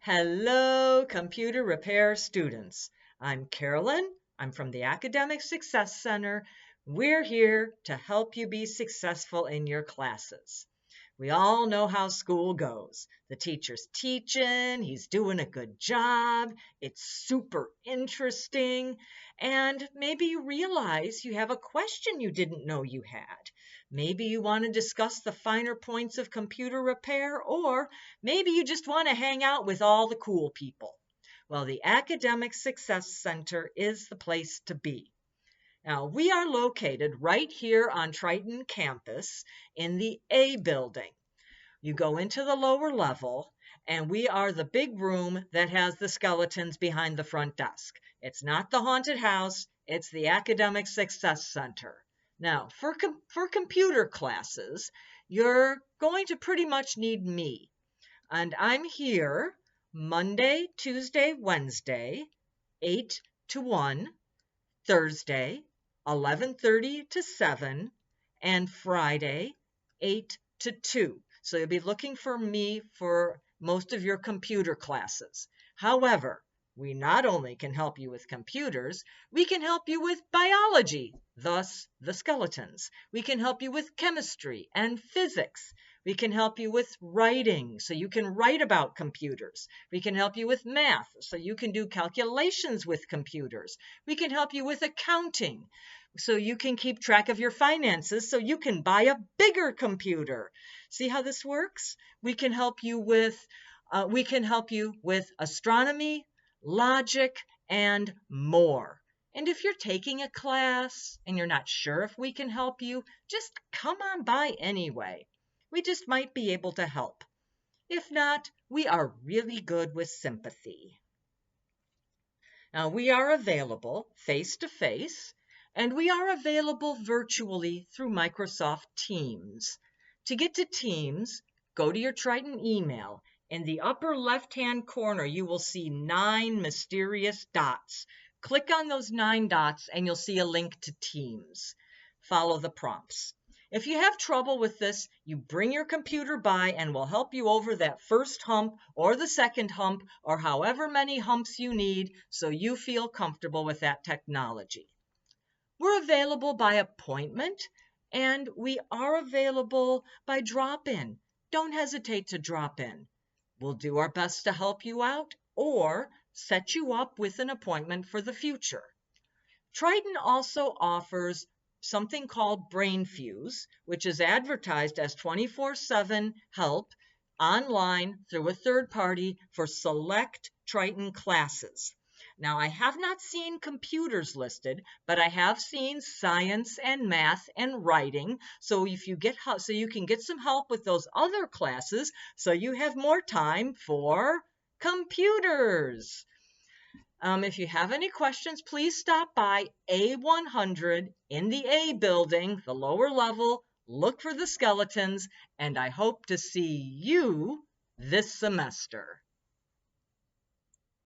Hello, computer repair students. I'm Carolyn. I'm from the Academic Success Center. We're here to help you be successful in your classes. We all know how school goes. The teacher's teaching, he's doing a good job, it's super interesting, and maybe you realize you have a question you didn't know you had. Maybe you want to discuss the finer points of computer repair, or maybe you just want to hang out with all the cool people. Well, the Academic Success Center is the place to be. Now, we are located right here on Triton campus in the A building. You go into the lower level, and we are the big room that has the skeletons behind the front desk. It's not the haunted house, it's the Academic Success Center. Now, for computer classes, you're going to pretty much need me. And I'm here Monday, Tuesday, Wednesday, 8 to 1, Thursday, 11:30 to 7, and Friday, 8 to 2. So you'll be looking for me for most of your computer classes. However, we not only can help you with computers, we can help you with biology, thus the skeletons. We can help you with chemistry and physics. We can help you with writing, so you can write about computers. We can help you with math, so you can do calculations with computers. We can help you with accounting, so you can keep track of your finances, so you can buy a bigger computer. See how this works? We can help you with astronomy, logic, and more. And if you're taking a class and you're not sure if we can help you, just come on by anyway. We just might be able to help. If not, we are really good with sympathy. Now, we are available face-to-face, and we are available virtually through Microsoft Teams. To get to Teams, go to your Triton email. In the upper left-hand corner, you will see 9 mysterious dots. Click on those 9 dots, and you'll see a link to Teams. Follow the prompts. If you have trouble with this, you bring your computer by and we'll help you over that first hump or the second hump or however many humps you need so you feel comfortable with that technology. We're available by appointment and we are available by drop-in. Don't hesitate to drop in. We'll do our best to help you out or set you up with an appointment for the future. Triton also offers something called Brain Fuse, which is advertised as 24/7 help online through a third party for select Triton classes. Now, I have not seen computers listed, but I have seen science and math and writing. So if you get so you can get some help with those other classes, so you have more time for computers. If you have any questions, please stop by A100 in the A building, the lower level. Look for the skeletons, and I hope to see you this semester.